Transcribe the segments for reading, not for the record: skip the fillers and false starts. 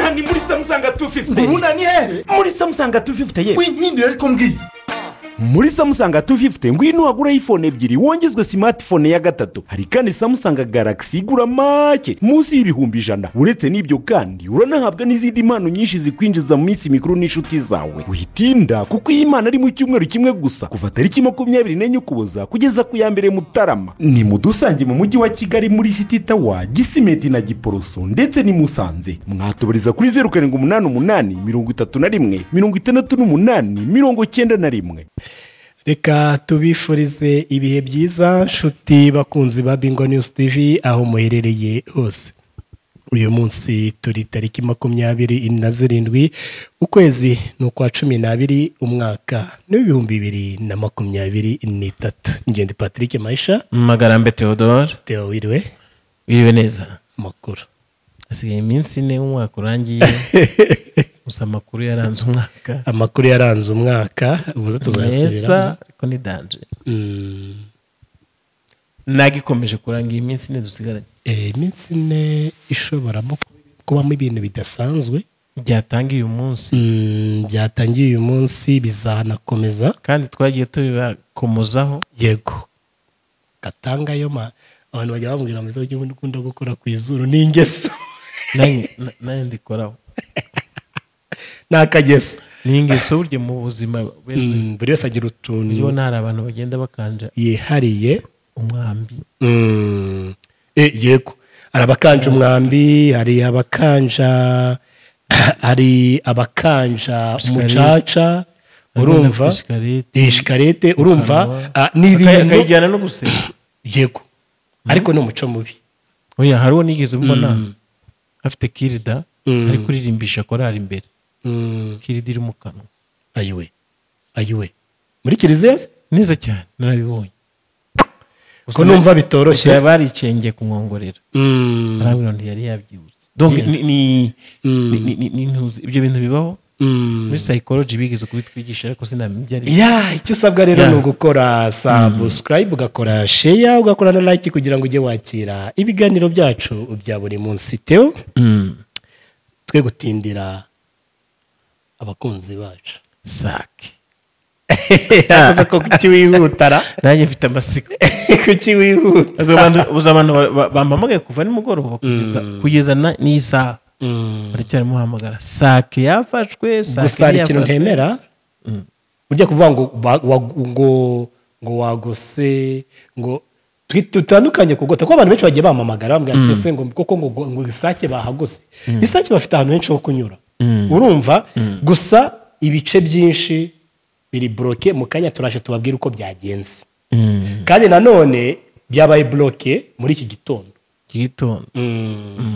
aha ni muri Samsung 250. Ngubuna ni hehe? Muri Samsung 250 ye. Winkindira ariko mbwiye. Muri Samsung 250 ngwino wagura iPhone 2 wongezwe smartphone ya gatatu. Hari kandi Samsung Galaxy igura make munsi y'ibihumbi 100. Uretse n'ibyo kandi uranahabwa n'izindi impano nyinshi zikwinjiza mu minsi mikuru n'inshuti zawe. Witinda kuko iyi impano ari mu cyumweru kimwe gusa kuva tariki 24 Ukuboza kugeza ku ya mbere Mutarama. Ni mudusange mu mujyi wa Kigali muri City Tower, Gisimeti na Giporoso ndetse ni Musanze. Mwatubariza kuri 0788 31 68 91. Reka tubifurize ibihe byiza nshuti bakunzi ba Bingo News TV aho muherereye hose. Uyu munsi turi tariki 27 ukwezi n'ukwa 12 umwaka n'2023. Ngende Patrick Maisha Magarambe Theodore. Theo wiriwe Neza makuru. Asigaye iminsi ne umwaka urangiye. Gusa amakuru yaranze umwaka. Amakuru yaranze umwaka ubuze tuzasubira ariko ni danger. Nagikomeje kuranga iminsi ne dusigaranye. Iminsi ne ishobora kubamo ibintu bidasanzwe byatangiye uyu munsi. Byatangiye uyu munsi bizanakomeza kandi twagiye tubibakomozaho. Yego. Katanga yo abantu bajya bamubwira amaze y'uko ukunda gukora ku izuru n'ingeso. Nanye ndikoraho. Nakageso. N'ingeso buryo mu buzima buri wese agira utuntu. Iyo ntari abantu bagenda bakanja yihariye umwambi. Yego. Arabakanja umwambi, hari abakanja umucaca, urumva ishikarete, urumva n'ibintu kayijyana no gusenga. Yego. Ariko no muco mubi. Oya hariho nigeze mbona afite kirida ari kuririmbisha korali imbere. Kirida iri mu kanwa. Ayiwe muri kiliziya neza cyane narabibonye. Ko numva bitoroshye baricenge kumwongorera. Arabiro yari yabyibutse. Donc ni ibyo bintu bibaho. Muri psychology bigeze kubitwigisha ariko sinamenye. Icyo usabwa rero ni ugukora subscribe, ugakora share, ugakora na like kugira ngo ujye wakira ibiganiro byacu bya buri munsi. Theo twe gutindira abakunzi bacu sake. Yakoze ko kiwihutara nanjye mfite amasiko kuki wihuta. Abantu bampamagaye kuva nimugoroba kugeza n'isaha. Baracyari muhamagara sake yafashwe. Gusa hari ikintu ntemera ujya kuvuga ngo wagose ngo tutandukanye kugota ko abantu benshi bagiye bamamagara bambwira ati ngo koko ngo isake bahagose. Isake bafite ahantu henshi ho kunyura, urumva. Gusa ibice byinshi biri bloke mu kanya turaje tubabwira uko byagenze. Kandi nanone byabaye bloke muri iki gitondo.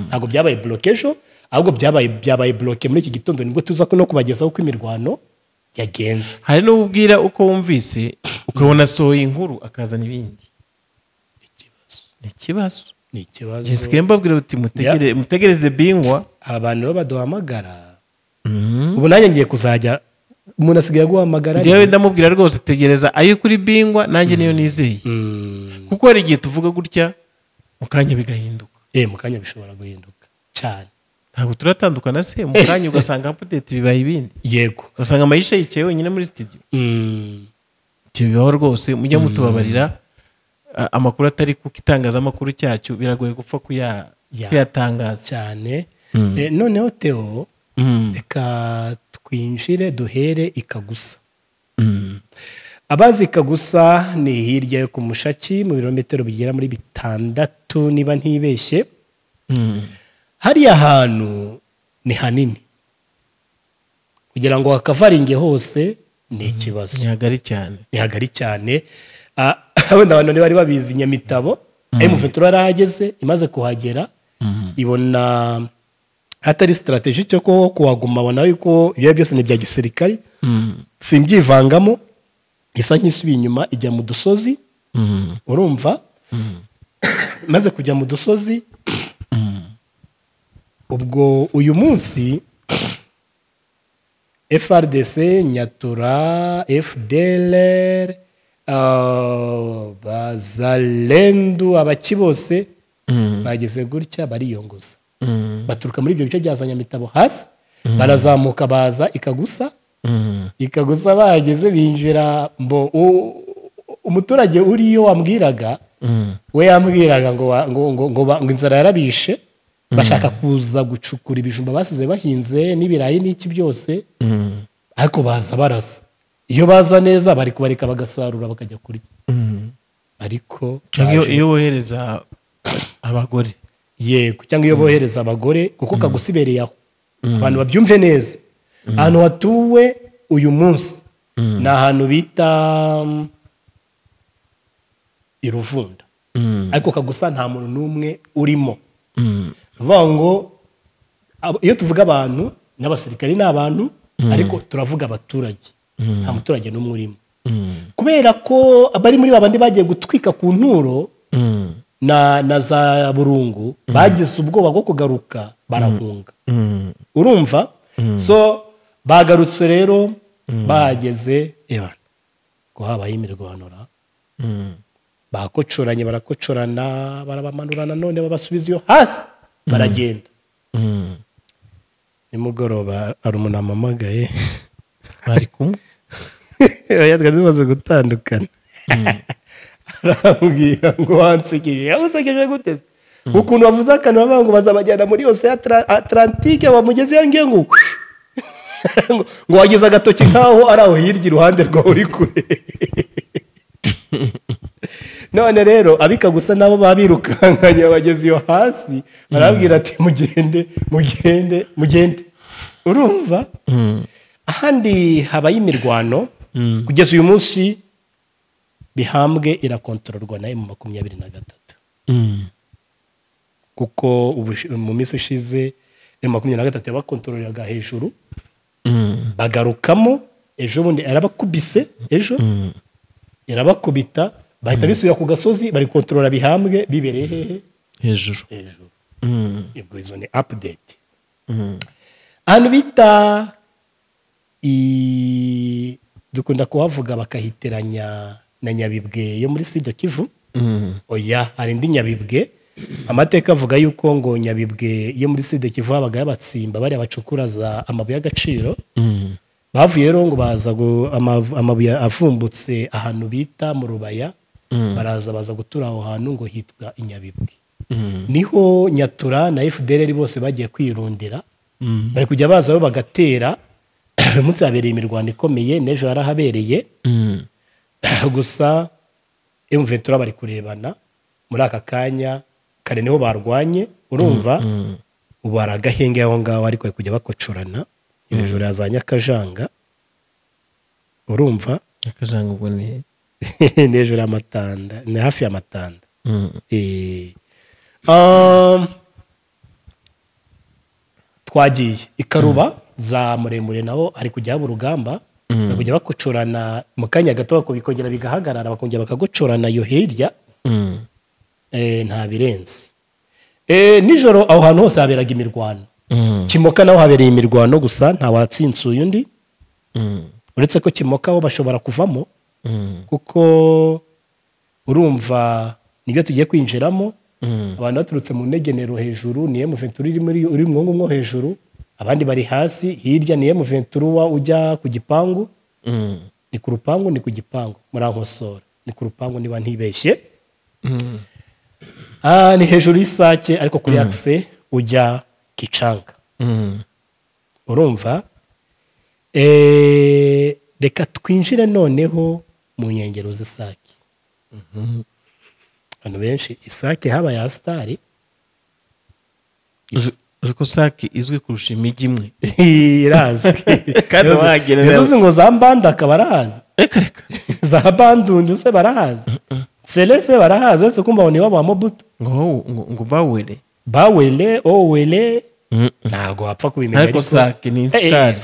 Ntabwo byabaye bloke ejo, ahubwo byabaye bloke muri iki gitondo. Nibwo tuza no kubagezaho uko imirwano yagenze. Hari n'ubwira uko wumvise ukabona sohoye inkuru akazana ibindi. Ikibazo. Jessica mbabwira uti mutegereze bingwa. Abantu bo baduhamagara. Ubu nanjye ngiye kuzajya umuntu asigaye guhamagara. Njyewe ndamubwira rwose tegereza ayo kuri bingwa nanjye niyo nizeye. Kuko hari igihe tuvuga gutya mukanya bigahinduka. Mukanya bishobora guhinduka cyane. Ntabwo turatandukana se mukanya ugasanga update bibaye ibindi. Yego. Ugasanga Maisha yicaye wenyine muri studio. Bibaho rwose mujya mutubabarira. Amakuru atari ku kitangazamakuru cyacu biragoye gupfa kuyatangaza cyane. Noneho Theo reka twinjire duhere Ikagusa. Abazi Ikagusa ni hirya yo ku Mushaki mu birometero bigera muri 6 niba ntibeshye. Hariya hantu ni hanini kugira ngo hakavaringe hose ni ikibazo. Ni hagari cyane. Abandi abantu bari babizi Nyamitabo M23 arahageze imaze kuhagera ibona hatari strategy cyo ko kuhaguma abona yuko ibyo byose ni bya gisirikari. Simbyivangamo isa nk'isubiye inyuma ijya mu dusozi, urumva. Maze kujya mu dusozi ubwo uyu munsi FRDC Nyatura FDLR Bazalendu abaki bose bageze gutya bariyongoza. baturuka muri ibyo bice bya za Nyamitabo hasi barazamuka baza ikagusa bahageze binjira umuturage uriyo wambwiraga we yambwiraga ngo inzara yarabishe bashaka kuza gucukura ibijumba basize bahinze n'ibirayi n'iki byose ariko baza barasa iyo baza neza bari kubarika bagasarura bakajya kurya ariko iyo bohereza abagore yego cyangwa iyo bohereza abagore kuko kagusibereye aho abantu babyumve neza ahantu hatuwe uyu munsi ni ahantu bita Iruvunda ariko kagusa nta muntu n'umwe urimo bivuga ngo iyo tuvuga abantu n'abasirikari ni abantu ariko turavuga abaturage nta muturage n'umwe urimo kubera ko abari muri babandi bagiye gutwika ku nturo na za Burungu bagize ubwoba bwo kugaruka barahunga urumva so bagarutse rero bahageze ko habaye imirwanura bakocoranye barakocorana barabamanurana none babasubiza iyo hasi baragenda nimugoroba hari umuntu amamagaye bari kumwe twari tumaze gutandukana arambwira ngo wansekeje yagusekeje gute ukuntu bavuze akantu bavuga ngo bazabajyana muri yose Atlantique bamugezeyo ngiye ngo wageze agatoki nkaho ari aho hirya iruhande rwawe uri kure none rero abika gusa nabo babirukankanye bageze iyo hasi barabwira ati mugende urumva ahandi habaye imirwano kugeza uyu munsi Bihambwe irakontororwa na M23 kuko mu minsi ishize M23 yabakontororeraga hejuru bagarukamo ejo bundi arabakubise ejo irabakubita bahita bisubira ku gasozi bari kontrola Bihambwe bibereye hehe hejuru ibwo izo ni update ahantu bita dukunda kuhavuga bakahiteranya na Nyabibwe yo muri Sud Kivu oya hari indi Nyabibwe amateka avuga yuko ngo Nyabibwe yo muri Sud Kivu habaga yabatsimba bari abacukura za amabuye y'agaciro bavuye rero ngo baza amabuye avumbutse ahantu bita mu Rubaya baraza baza gutura aho hantu ngo hitwa Inyabibwe niho Nyatura na FDLR bose bagiye kwirundira bari kujya baza bagatera umunsi habereye imirwano ikomeye n'ejo harahabereye gusa M23 bari kurebana muri aka kanya kare niho barwanye urumva ubu aragahenge aho ngaho ariko kujya bakocorana hejuru ya za Nyakajanga urumva Nyakajanga ubwo ni hejuru y'Amatanda ni hafi y'Amatanda twagiye Ikaruba za Muremure naho ari kujya haba urugamba bakujya bakocorana mu kanya gato bakongera bigahagarara bakongera bakagocorana iyo hirya nta birenze nijoro aho hantu hose haberaga imirwano Kimoka naho habereye imirwano gusa nta watsinsuye undi uretse ko Kimoka aho bashobora kuvamo kuko urumva nibyo tugiye kwinjiramo abantu baturutse mu ntegenero hejuru ni M23 uri mwo hejuru abandi bari hasi hirya ni M23 ujya ku gipangu ni ku rupangu ni ku gipangu muri Ankosora ni ku rupangu niba ntibeshye ni hejuru y'Isake ariko kuri axe ujya Kicanga urumva reka twinjire noneho mu nkengero z'Isake abantu benshi Isake haba ya Stari uko Sake izwi kurusha imijyi imwe irazwi kandi wagereza Yesusi ngo za Mbanda akaba arahazi reka za Bandundu se barahazi Selese barahazi ese kumva ni wabo Mobutu ngo bawele owele ntago wapfa kubimenya ariko Sake ni Stari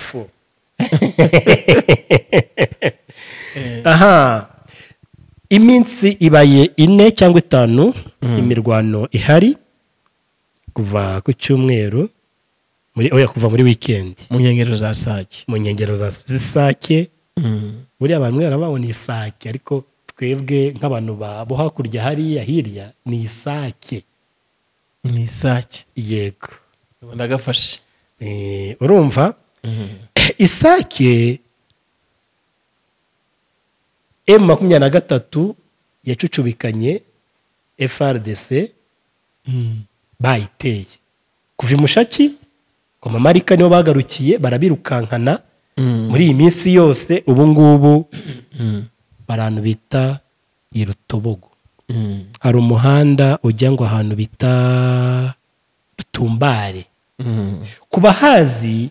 aha iminsi ibaye 4 cyangwa 5 imirwano ihari kuva ku cyumweru kuva muri weekend mu nkengero za Sake mu nkengero za Sake buri abantu barababona Isake ariko twebwe nk'abantu bo hakurya hariya hirya ni Isake yego ndagafashe. urumva isake M23 yacucubikanye FRDC bayiteye kuva imushaki kwa mamarika niho bagarukiye barabirukankana muri iyi minsi yose ubu ngubu barantu bita Irutobogo hari umuhanda ujya ngo ahantu bita Tumbare ku bahazi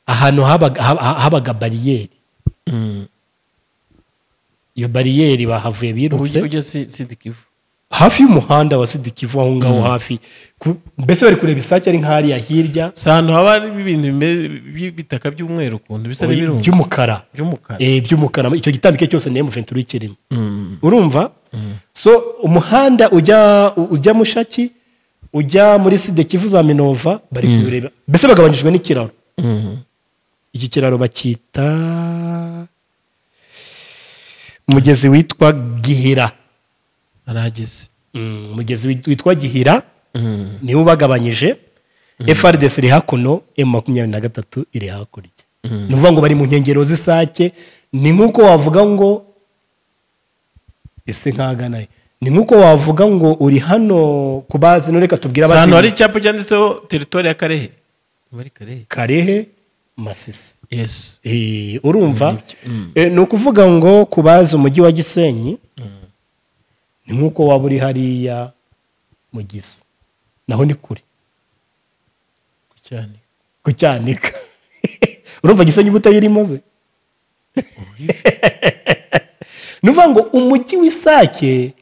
ahantu habaga bariyeri iyo bariyeri bahavuye birutse ujya Sidikivu hafi y'umuhanda wa Sidikivu aho ngaho hafi mbese bari kureba isake ari nk'ahariya hirya ahantu haba hari ibintu by'ibitaka by'umweru ukuntu bisa n'ibirunga by'umukara icyo gitambike cyose ni M23 kirimo urumva so umuhanda ujya Mushaki ujya muri Sidikivu za Minova bari kureba mbese bagabanyijwe n'ikiraro iki kiraro bakita umugezi witwa Gihira arageze umugezi witwa Gihira niwo ubagabanyije FRDC iri hakuno M23 iri hakurya ni ukuvuga ngo bari mu nkengero z'isake ni nk'uko wavuga ngo ese nkaganaye ni nk'uko wavuga ngo uri hano ku bazi no reka tubwira abazi hano hari icyapa cyanditseho territoire ya Karehe muri Karehe Masisi yes urumva ni ukuvuga ngo ku bazi umujyi wa Gisenyi ni nk'uko waba uri hariya mu Gisa naho ni kure ku Cyanika urumva Gisenyi butayirimo ze ni ukuvuga ngo umujyi w'Isake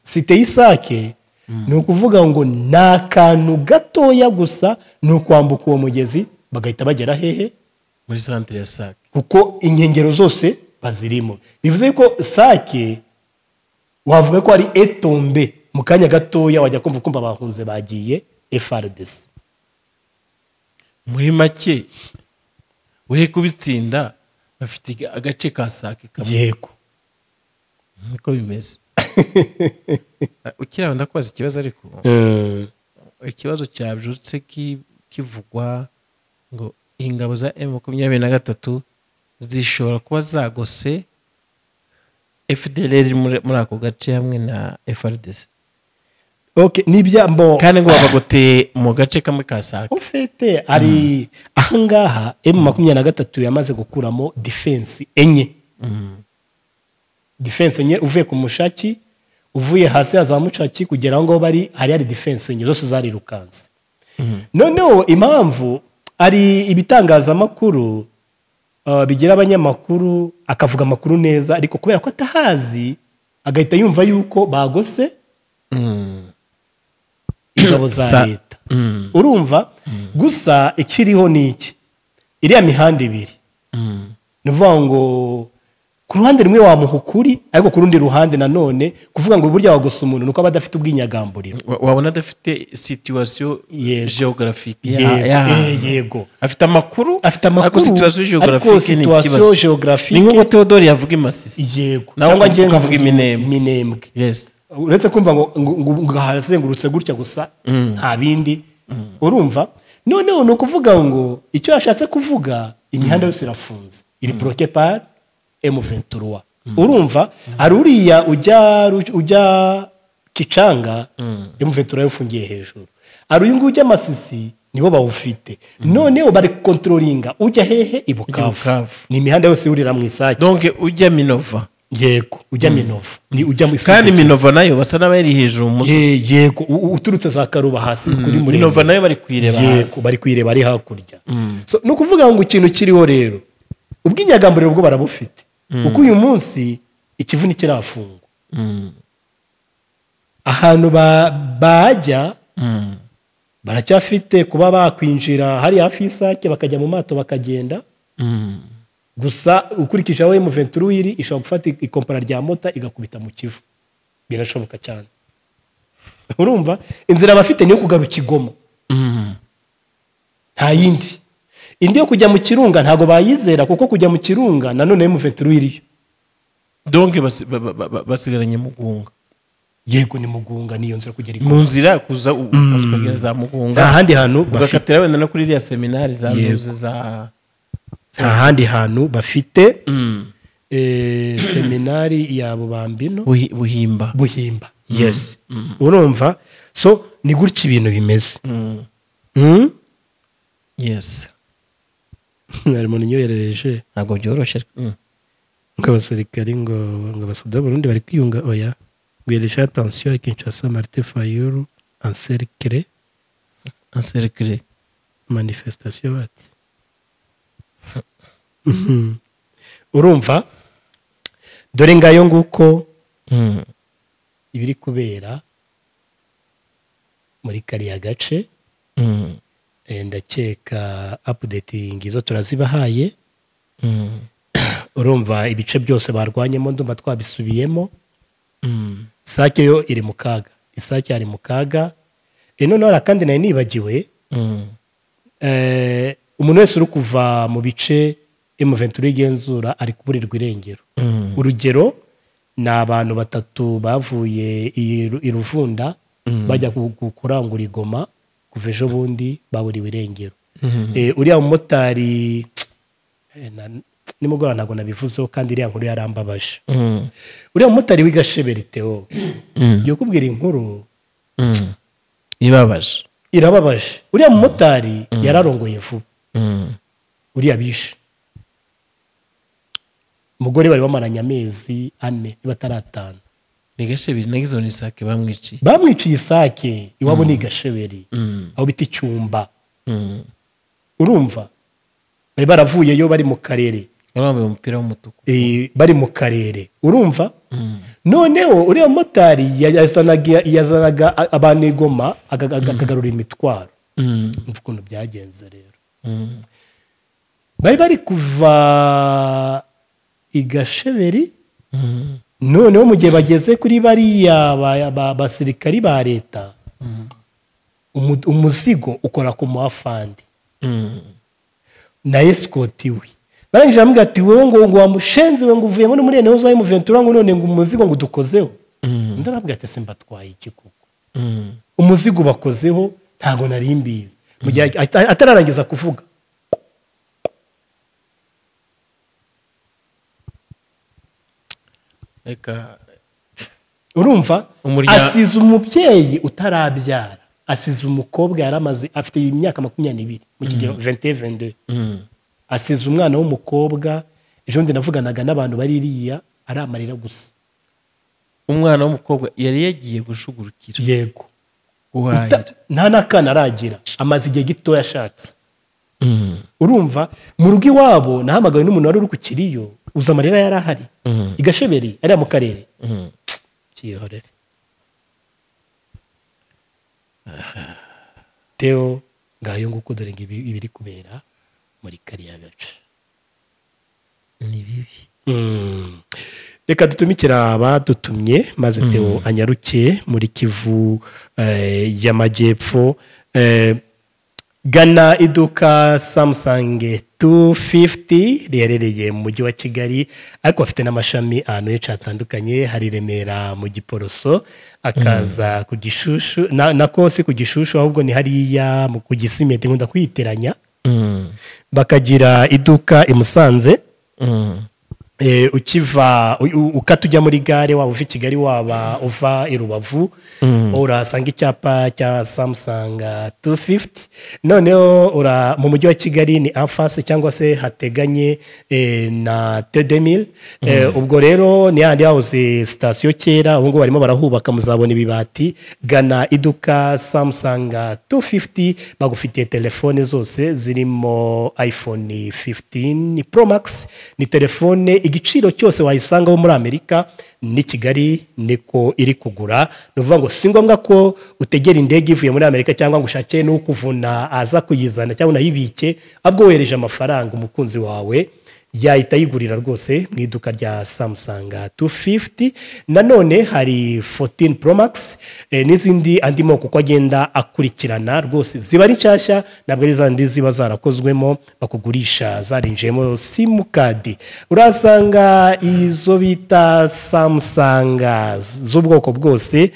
site y'Isake ni ukuvuga ngo ni akantu gatoya gusa ni ukwambuka uwo mugezi bagahita bagera hehe muri centre ya Sake kuko inkengero zose bazirimo bivuze ko Sake wavuga ko ari etombe mu kanya gatoya wajya kumva bahunze bagiye FRDC muri make we kubitsinda bafite agace ka Sake kamwe yego niko bimeze ukira ndakubaza ikibazo ariko ikibazo cyabyutse kivugwa ngo ingabo za M23 zishobora kuba zagose FDLR muri ako gace hamwe na FRDC nibyambo kandi ngo babagote mu gace kamwe ka Sake ufite ari ahangaha M23 yamaze gukuramo defense enye defense enye uvuye ku Mushaki uvuye hasi ya za Mushaki kugera aho bari hari defense enye zose zari rukanze noneho impamvu ari ibitangazamakuru bigira abanyamakuru akavuga amakuru neza ariko kubera ko atahazi agahita yumva yuko bagose ingabo za leta urumva gusa ikiriho niki iriya mihanda ibiri ni ukuvuga ngo ku ruhande rumwe wamuha ukuri ariko ku rundi ruhande nanone kuvuga ngo burya wagose umuntu nuko aba adafite ubwinyagamburiro wabona adafite situation geographique yego afite amakuru ariko situation geographique ni nk'uko Theodore yavuga Masisi yego cyangwa agiye kuvuga Minembwe yes uretse kumva ngo hazengurutse gutya gusa nta bindi urumva noneho no kuvuga ngo icyo yashatse kuvuga imihanda yose irafunze iri bloqué par M23 urumva ari uriya ujya Kicanga M23 yafungiye hejuru ari uyu ujya Masisi nibo bawufite noneho bari controllinga ujya hehe Ibukavu ni imihanda yose urira mu Isake donc ujya Minova yego ujya Minova ni ujya mu kandi Minova nayo basa n'abari hejuru mu yego uturutse za Karuba hasi kuri muri Minova nayo bari kwireba hasi yego bari kwireba ari hakurya so no kuvuga ngo ikintu kiriho rero ubwinyagamburiro bwo barabufite uko uyu munsi ikivuni kirafungwa ahantu bajya baracyafite kuba bakwinjira hari hafi y'Isake bakajya mu mato bakagenda gusa ukurikije aho M23 iri ishobora gufata ikompara rya mota igakubita mu Kivu birashoboka cyane urumva inzira bafite niyo kugaruka Igoma nta yindi indi yo kujya mu Kirunga ntago bayizera kuko kujya mu Kirunga nanone M23 iriyo donc basigaranye Mugunga yego ni Mugunga niyo nzira kugera mu nzira kuza ukagera za Mugunga nta handi hantu ugakatira wenda no kuri iriya seminari za nuze za nta handi hantu bafite seminari ya Bubambino Buhimba yes urumva so ni gutya ibintu bimeze yes harimo n'inyoherereje ntabwo byoroshye ngo abasirikari ngo abasoda Burundi bari kwiyunga oya gweresha attention à Kinshasa Martin Fayulu encercler manifestation bati urumva dore ngayo nguko ibiri kubera muri kariya gace ndakeka updating izo turazibahaye urumva ibice byose barwanyemo ndumva twabisubiyemo Sake yo iri mu kaga Isake ari mu kaga none kandi nayo nibagiwe umuntu wese uri kuva mu bice M23 igenzura ari kuburirwa irengero urugero ni abantu 3 bavuye i Ruvunda bajya kurangura Igoma kuva ejo bundi baburiwe irengero uriya mumotari nimugora ntago nabivuzeho kandi iriya nkuru yarambabaje uriya mumotari w'Igasheberi Theo yo kubwira inkuru irababaje uriya mumotari yararongoye vuba uriya bishe umugore bari bamaranye amezi 4 bataratana ni Gasheberi nagizo ni Isake bamwiciye Isake iwabo ni Gasheberi aho bita Icyumba urumva bari baravuyeyo bari mu karere bambaye umupira w'umutuku bari mu karere urumva noneho uriya motari yazanaga abantu Igoma akagarura imitwaro umva ukuntu byagenze rero bari kuva Igasheberi noneho mu gihe bageze kuri bariya basirikari ba leta umuzigo ukora ku muafandi na escort we barangije bamubwira ati wowe ngo wamushenze we ngo uvuye ngo muri ene uzaye mu Ventura ngo none ngo umuzigo ngo dukozeho ndarabwira ati simba twaye iki kuko umuzigo bakozeho ntago nari mbizi mu gihe atararangiza kuvuga urumva asize umubyeyi utarabyara asize umukobwa yaramaze afite imyaka 22 mu kigero 21-22 asize umwana w'umukobwa ejo ndi navuganaga n'abantu baririya aramarira gusa umwana w'umukobwa yari yagiye gushugurukira yego nta nakana aragira amaze igihe gito yashatse urumva mu rugo iwabo nahamagawe n'umuntu wari uri ku kiriyo uza amarira yari ahari Igasheberi ari mu karere cyihorere Theo ngayo nguko dore ibiri kubera muri kariya gace ni bibi reka dutumikira abadutumye maze Theo anyarukiye muri Kivu y'Amajyepfo gana iduka Samsung 250 riherereye mu mujyi wa Kigali ariko afite n'amashami ahantu henshi hatandukanye hari Remera mu Giporoso akaza ku Gishushu nako si ku Gishushu ahubwo ni hariya ku Gisimenti nkunda kwiteranya bakagira iduka i Musanze ukiva ukatujya muri gare waba uva Kigali waba uva i Rubavu urasanga icyapa cya Samsung 250 noneho mu mujyi wa Kigali ni enfase cyangwa se hateganye na T2000 ubwo rero ni handi house station kera ubu ngo barimo barahubaka muzabona ibibati gana iduka Samsung 250 bagufitiye telefone zose zirimo iPhone 15 Pro Max ni telefone igiciro cyose wayisangaho muri Amerika ni Kigali niko iri kugura nuvuga ngo si ngombwa ko utegera indege ivuye muri Amerika cyangwa ngo ushake no kuvuna aza kuyizana cyangwa unayibike abwo wereje amafaranga umukunzi wawe yahita yigurira rwose mu iduka rya Samsung 250. nanone hari 14 Pro Max n'izindi andi moko uko agenda akurikirana rwose ziba ari nshyashya, ntabwo ari zandi ziba zarakozwemo bakugurisha zarinjiyemo simukadi. urasanga izo bita Samsung z'ubwoko bwose,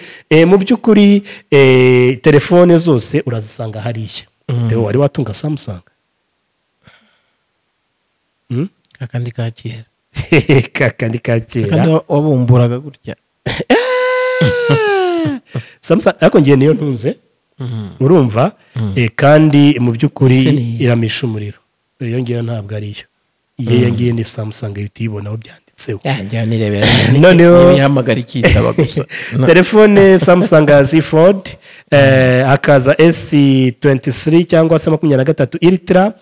mu by'ukuri telefone zose urazisanga hariya. Theo wari watunga Samsung? kakandi ka kera kakandi ka kera kandi wabumburaga gutya Samsung ariko ngiye niyo ntunze urumva kandi mu by'ukuri iramisha umuriro. iyo ngiyo ntabwo ariyo, iyo ngiye ni Samsung ihita uyibonaho byanditseho. njya nirebera noneho nihamagara ikitaba gusa telefone Samsung Z Fold hakaza S23 cyangwa se 23 Ultra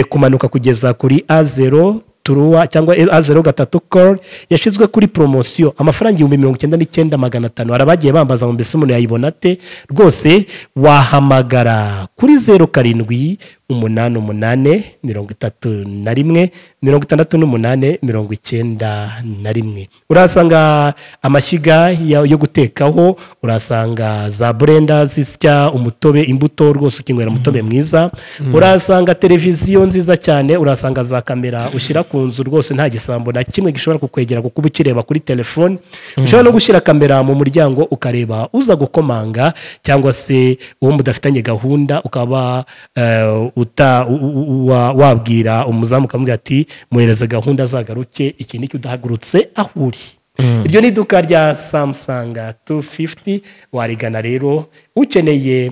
kumanuka kugeza kuri A0 Turua cyangwa A03 Core yashizwe kuri promotion amafaranga 99,500. arabagiye bambaza ngo mbese umuntu yayibona ate rwose. wahamagara kuri 0781 urasanga amashyiga yo gutekaho, urasanga za blender zisya umutobe imbuto rwose ukinywera umutobe mwiza. urasanga televiziyo nziza cyane, urasanga za kamera ushyira ku nzu rwose nta gisambo na kimwe gishobora kukwegera kuko uba ukireba kuri telefone. ushobora no gushyira kamera mu muryango ukareba uza gukomanga cyangwa se uwo mudafitanye gahunda ukaba wabwira umuzamu ukamubwira ati muhereze gahunda azagaruke iki niki udahagurutse aho uri. iryo ni iduka rya Samsung 250 warigana rero ukeneye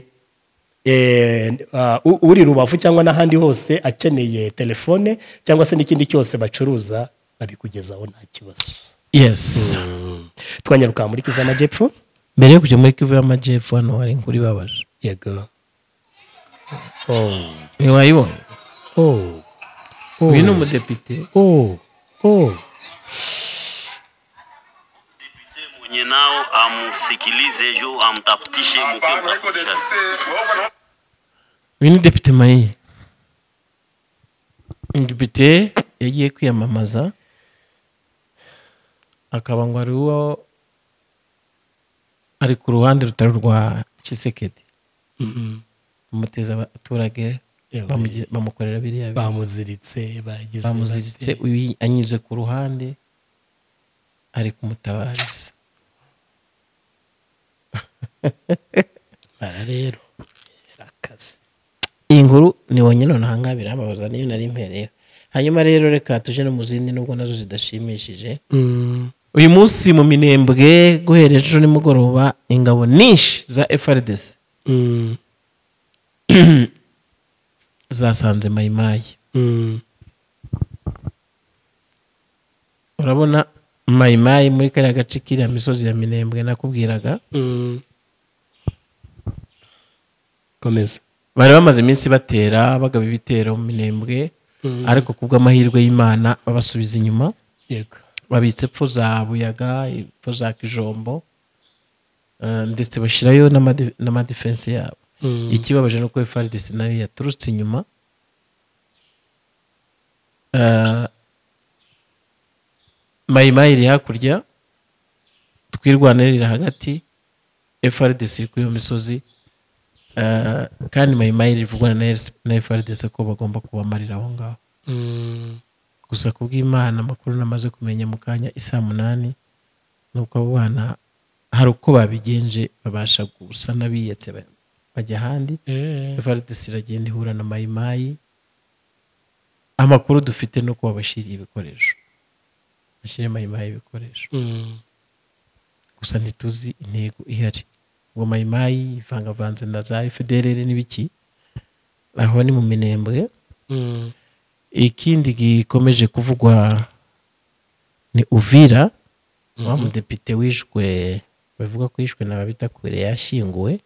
uri Rubavu cyangwa n'ahandi hose akeneye telefone cyangwa se n'ikindi cyose bacuruza babikugezaho nta kibazo. yes twanyaruka muri Kivu y'Amajyepfo. mbere yo kujya muri Kivu y'Amajyepfo hano hari inkuru ibabaje. yego ntiwayibona? uyu ni umudepite mwenye nao amusikilize jo amtafutishe mukimtafutisha. uyu ni depite Mayi. depite yagiye kwiyamamaza akaba ngo ari ku ruhande rutari rwa Tshisekedi. umuteza abaturage bamukorera biriya bamuziritse uyu anyuze ku ruhande ari kumutabariza. rero akazi iyi nkuru ni wonyine ntahangaha birambabaza niyo nari mpereye. hanyuma rero reka tuje no mu zindi nubwo nazo zidashimishije. uyu munsi mu Minembwe guhera ejo nimugoroba ingabo nyinshi za FARDC zasanze Mayimayi. urabona Mayimayi muri kariya gace kiriya misozi ya Minembwe nakubwiraga. komeza. bari bamaze iminsi batera bagaba ibitero mu Minembwe ariko kubw'amahirwe y'Imana babasubiza inyuma. yego babitse epfo za Buyaga, epfo za Kijombo, ndetse bashyirayo n'amadefense yabo. ikibabaje nuko FARDC nayo yaturutse inyuma. Mayimayi iri hakurya, twirwanirira hagati, FARDC kuri iyo misozi, kandi Mayimayi rivugana na FARDC ko bagomba kubamarira aho ngaho. gusa kubw'Imana amakuru namaze kumenya mu kanya 8:00 nuko abo bana hari uko babigenje babasha gusa nabiyetse bajya handi. FARDC iragenda ihura na Mayimayi. amakuru dufite nuko babashiriye ibikoresho, bashyire Mayimayi ibikoresho. gusa ntituzi intego ihari ngo Mayimayi ivangavanze na za FDLR n'ibiki. aho ni mu Minembwe. ikindi gikomeje kuvugwa ni Uvira, wa mudepite wishwe, bavuga ko yishwe n'ababitakwire yashyinguwe,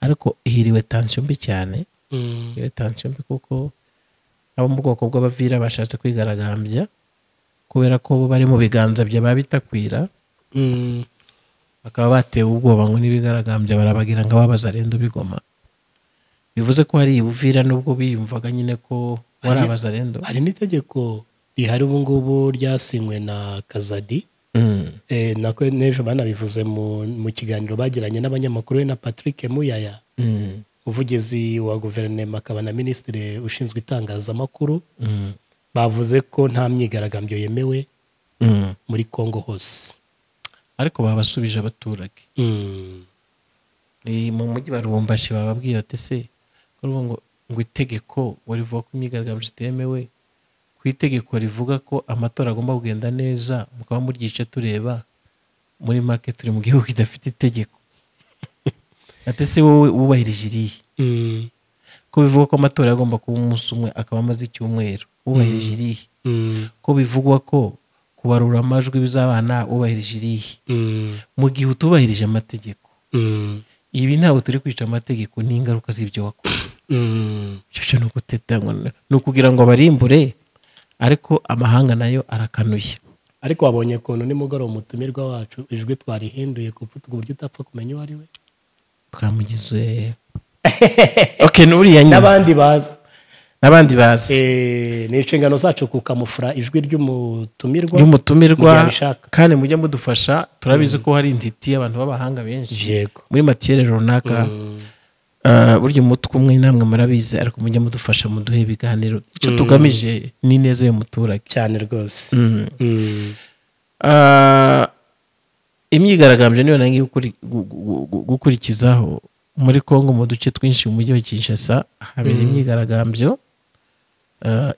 ariko hiriwe tension mbi cyane. iyo tension mbi kuko abo mu bwoko bw'Abavira bashatse kwigaragambya kubera ko bari mu biganza by'ababitakwira. bakaba batewe ubwoba ngo n'ibigaragambya barabagira ngo abazarendo bigoma. bivuze ko hari Uvira nubwo biyumvaga nyine ko wari abazarendo. hari n'itegeko rihari ubu ngubu ryasinywe na Kazadi nako n'ejo banabivuze mu kiganiro bagiranye n'abanyamakuru we na Patrick Muyaya umuvugizi wa guverinoma akaba na minisitiri ushinzwe itangazamakuru bavuze ko nta myigaragambyo yemewe muri Kongo hose ariko babasubije abaturage mu mujyi wa Lubumbashi bababwiye ati se ngo itegeko warivuga ko imyigaragambyo itemewe ku itegeko rivuga ko amatora agomba kugenda neza mukaba muryice tureba muri make turi mu gihugu kidafite itegeko ati se wowe wubahirije irihe ko bivuga ko amatora agomba kuba umunsi umwe akaba amaze icyumweru wubahirije irihe ko bivugwa ko kubarura amajwi bizabana wubahirije irihe mu gihe utubahirije amategeko ibi ntabwo turi kwica amategeko n'ingaruka z'ibyo wakoze cyo no gutetangwa no kugira ngo abarimbure ariko amahanga nayo arakanuye ariko wabonye ko nimugoroba umutumirwa wacu ijwi twarihinduye kuvuga uburyo utapfa kumenya uwo ari we twamugize okay nuriya n'abandi bazi ni inshingano zacu kukamufura ijwi ry'umutumirwa kandi mujya mudufasha turabizi ko hari intiti y'abantu b'abahanga benshi muri matiere runaka burya umutwe umwe namwe murabizi ariko mujya mudufasha muduhe ibiganiro icyo tugamije ni neza y'umuturage cyane rwose imyigaragambyo niyo nangiye gukurikizaho muri Kongo mu duce twinshi mu mujyi wa Kinshasa habera imyigaragambyo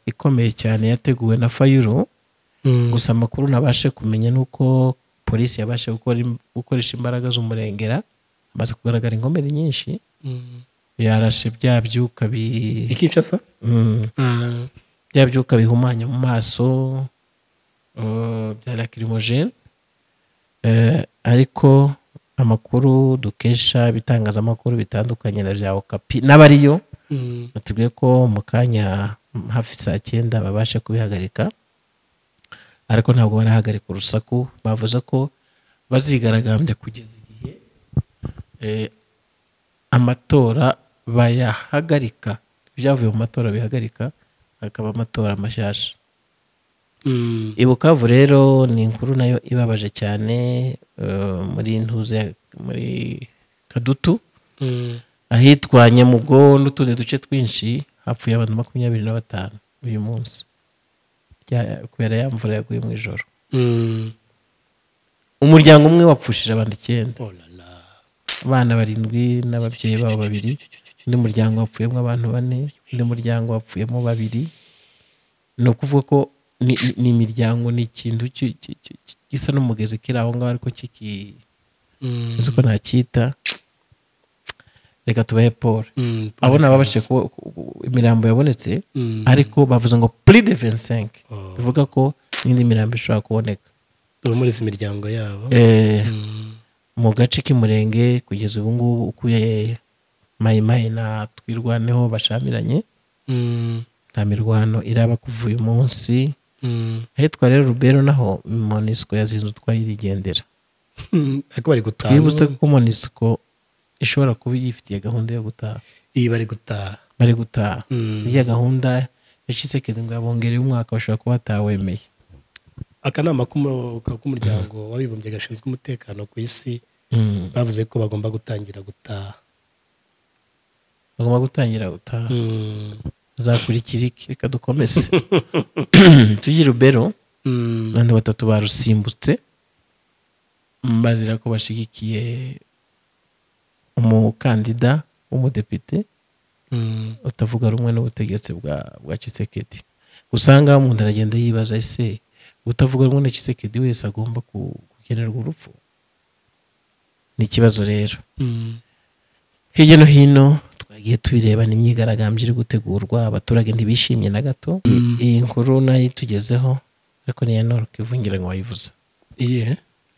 ikomeye cyane yateguwe na Fayulu gusa amakuru nabashe kumenya nuko polisi yabashe gukoresha imbaraga z'umurengera amaze kugaragara inkomere nyinshi yarashe bya byuka Kinshasa bya byuka bihumanya mu maso bya lacrimogène ariko amakuru dukesha bitangazamakuru bitandukanye na bya Okapi n'abariyo batubwiye ko mu kanya hafi saa 9 babashe kubihagarika ariko ntabwo barahagarika urusaku bavuze ko bazigaragambya kugeza igihe amatora bayahagarika ibyavuye mu matora bihagarika hakaba amatora mashyashya i Bukavu rero ni inkuru nayo ibabaje cyane muri Kadutu ahitwa Nyamugo n'utundi duce twinshi hapfuye abantu 25 uyu munsi kubera ya mvura yaguye mu ijoro umuryango umwe wapfushije abantu 9 abana 7 n'ababyeyi babo 2 undi muryango wapfuyemo abantu 4 undi muryango wapfuyemo 2 no kuvuga ko ni imiryango ni ikintu gisa n'umugezi kiri aho ngaho ariko sinzi ko ntacyita reka tubahe Paul abona babashe ko imirambo yabonetse ariko bavuze ngo plus de 25 bivuga ko n'indi mirambo ishobora kuboneka muri izi miryango yabo mu gace k'Imurenge kugeza ubu ngubu ukuye Mayimayi na Twirwaneho bashamiranye nta mirwano iraba kuva uyu munsi ahitwa rero Rubero naho Monisco yazinze twayirigendera ariko bari gutaha twibutse ko Monisco ishobora kuba yifitiye gahunda yo gutaha bari gutaha iya gahunda yashyize ngo yabongereye umwaka bashobora kuba batawemeye akanama k'umuryango w'abibumbye gashinzwe umutekano ku isi bavuze ko bagomba gutangira gutaha zakurikira iki reka dukomeze tugira Rubero abantu 3 barusimbutse bazira ko bashigikiye umukandida w'umudepite utavuga rumwe n'ubutegetsi bwa Tshisekedi usanga umuntu aragenda yibaza ese utavuga rumwe na Tshisekedi wese agomba kugenerwa urupfu ni ikibazo rero hirya no hino twagiye tubireba n'imyigaragambyo iri gutegurwa abaturage ntibishimye na gato iyi nkuru nayo itugezeho ariko ni ya Nord Kivu ngira ngo wayivuze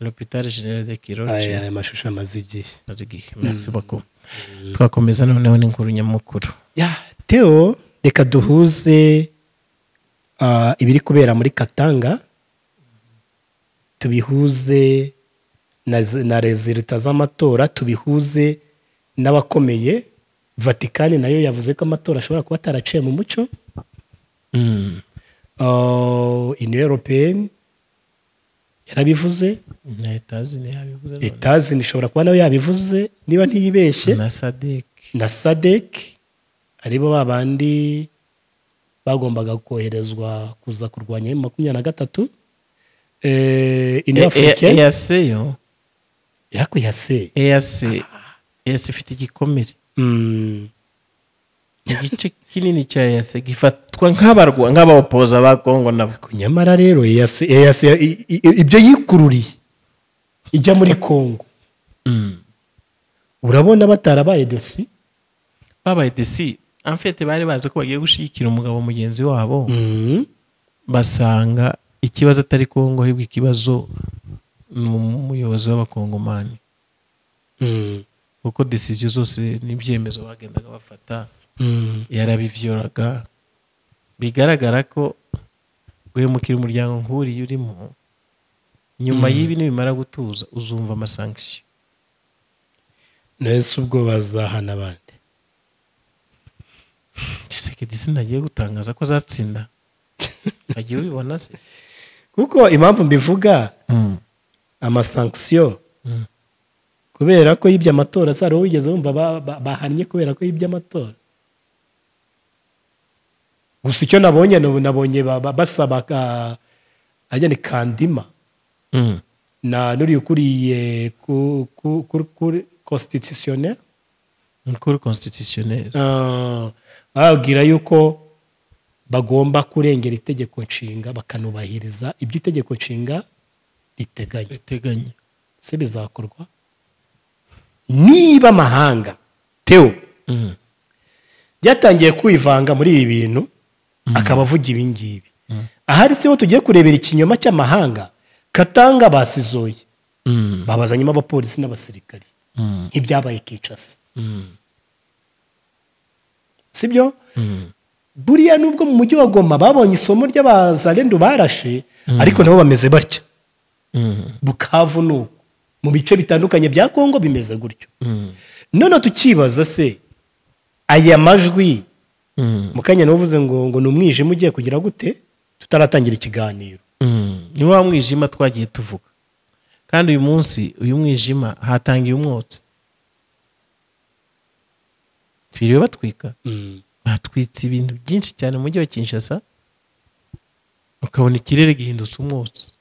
l'hôpital général de Kiroche aya mashusho amazigiye merci beaucoup twakomeza noneho n'inkuru nyamukuru Theo reka duhuze ibiri kubera muri Katanga tubihuze na resulta z'amatora tubihuze n'abakomeye Vatican nayo yavuze ko amatora ashobora kuba ataraciye mu muco Union Européenne yarabivuze, na Etazini yabivuze none. Etazini ishobora kuba nayo yabivuze niba ntiyibeshye, na Sadek na SADC aribo babandi bagombaga koherezwa kuza kurwanya M23. Union Africaine EAC yako yase EAC ifite igikomere. Igice kinini cya EAC gifatwa nk'abapoza ba Kongo nabo. nyamara rero EAC ibyo yikururiye ijya muri Kongo, urabona batarabaye desi, babaye desi en fait bari bazi ko bagiye gushikira umugabo mugenzi wabo, basanga ikibazo atari Kongo ahubwo ikibazo n'umuyobozi w'abakongomani, kuko decision zose n'ibyemezo bagendaga bafata yarabivyoraga. Bigaragara ko guhemukira umuryango nk'uri urimo, nyuma y'ibi nibimara gutuza uzumva amasanction. nese ubwo bazahana abandi. Tshisekedi sinagiye gutangaza ko azatsinda, agiye ubibona se? Kuko impamvu mbivuga amasanction kubera ko yibye amatora, saro wigeze wumva bahannye kubera ko yibye amatora. Gusa icyo nabonye basaba ajyane Kandima na nuri ukuriye ku constitutionnel, Cour constitutionnelle, babwira yuko bagomba kurengera itegeko nshinga bakanubahiriza ibyo itegeko nshinga riteganya. Se bizakorwa niba amahanga Theo byatangiye kwivanga muri ibi bintu, akaba avuga ibi ngibi. Ahari se ho tugiye kurebera ikinyoma cy'amahanga, Katanga basizoye babazanyemo abapolisi n'abasirikari nk'ibyabaye Kinshasa, sibyo? Buriya nubwo mu mujyi wa Goma babonye isomo ry'abazalendo barashe, ariko nabo bameze batya. Bukavu nuko mu bice bitandukanye bya Kongo bimeze gutyo. None tukibaza se aya majwi mukanya n'uvuze ngo ni umwijima ugiye kugira gute tutaratangira ikiganiro. ni wa mwijima twagiye tuvuga, kandi uyu munsi uyu mwijima hatangiye umwotsi. Twiriwe batwika, batwitse ibintu byinshi cyane mu mujyi wa Kinshasa, ukabona ikirere gihindutse umwotsi.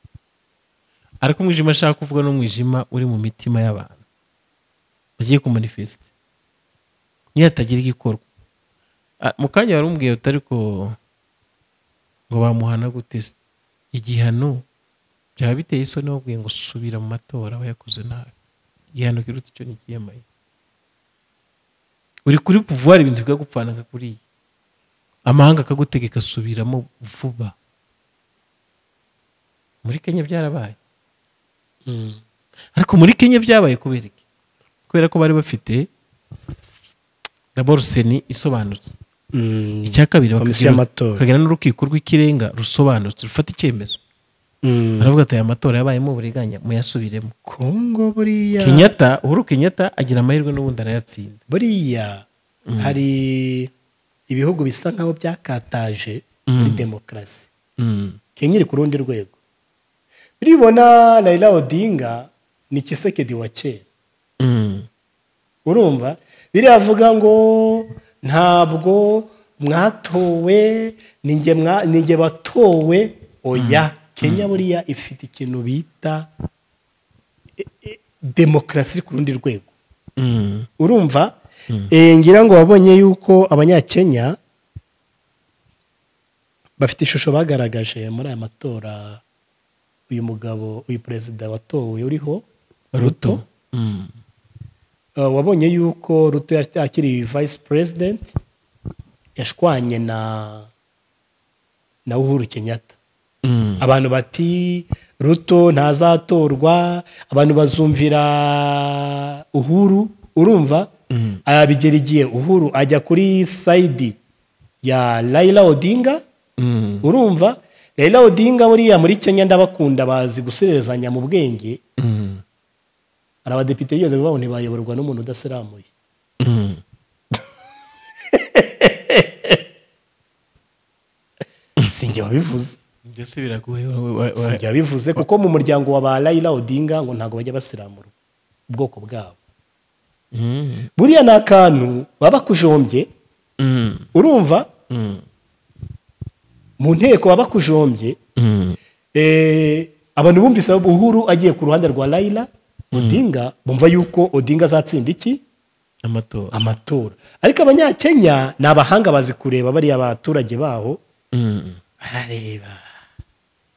Ariko umwijima ashaka kuvuga n'umwijima uri mu mitima y'abantu bagiye kumanifesta, niyo hatagira igikorwa. Mu kanya warumubwiye utari ko ngo bamuhana gute? Igihano byaba biteye isoni wabwiye ngo subira mu matora wayakoze nabi. Igihano kiruta icyo nikiyamaye. Uri kuri pouvoir ibintu bikagupfana kakuriye, amahanga akagutegeka subiramo vuba. Muri Kenya byarabaye, ariko muri Kenya byabaye kubera iki? Kubera ko bari bafite d'abord seni isobanutse, icya kabiri bakagira n'urukiko rw'ikirenga rusobanutse rufata icyemezo. Baravuga ati aya matora yabayemo uburiganya muyasubiremo. Kongo buriya Uhuru Kenyatta agira amahirwe n'ubundi arayatsinda. Buriya hari ibihugu bisa nkaho byakataje muri demokarasi. Kenya iri ku rundi rwego. Biribona Raila Odinga ni Tshisekedi wa kera. Urumva biravuga ngo ntabwo mwatowe ninjye batowe. Oya, Kenya buriya ifite ikintu bita demokarasi iri ku rundi rwego. Urumva ngira ngo wabonye yuko abanyakenya bafite ishusho bagaragaje muri aya matora. Uyu mugabo, uyu perezida watowe uriho Ruto, wabonye yuko Ruto yakiri vice president yashwanye na Uhuru Kenyatta. Abantu bati Ruto ntazatorwa, abantu bazumvira Uhuru. Urumva abigera igihe Uhuru ajya kuri side ya Raila Odinga. Urumva Raila Odinga buriya muri Kenya ndabakunda, bazi gusererezanya mu bwenge. Hari abadepite bigeze bavuga ngo ntibayoborwa n'umuntu udasiramuye. sinjye wabivuze byose biragoye sinjye wabivuze kuko mu muryango wa ba Raila Odinga ngo ntabwo bajya basiramura ubwoko bwabo buriya ni akantu baba bakujombye urumva mu nteko baba bakujombye abantu bumvise Uhuru agiye ku ruhande rwa Raila Odinga bumva yuko Odinga azatsinda iki amatora ariko abanyakenya ni abahanga bazi kureba bariya abaturage baho barareba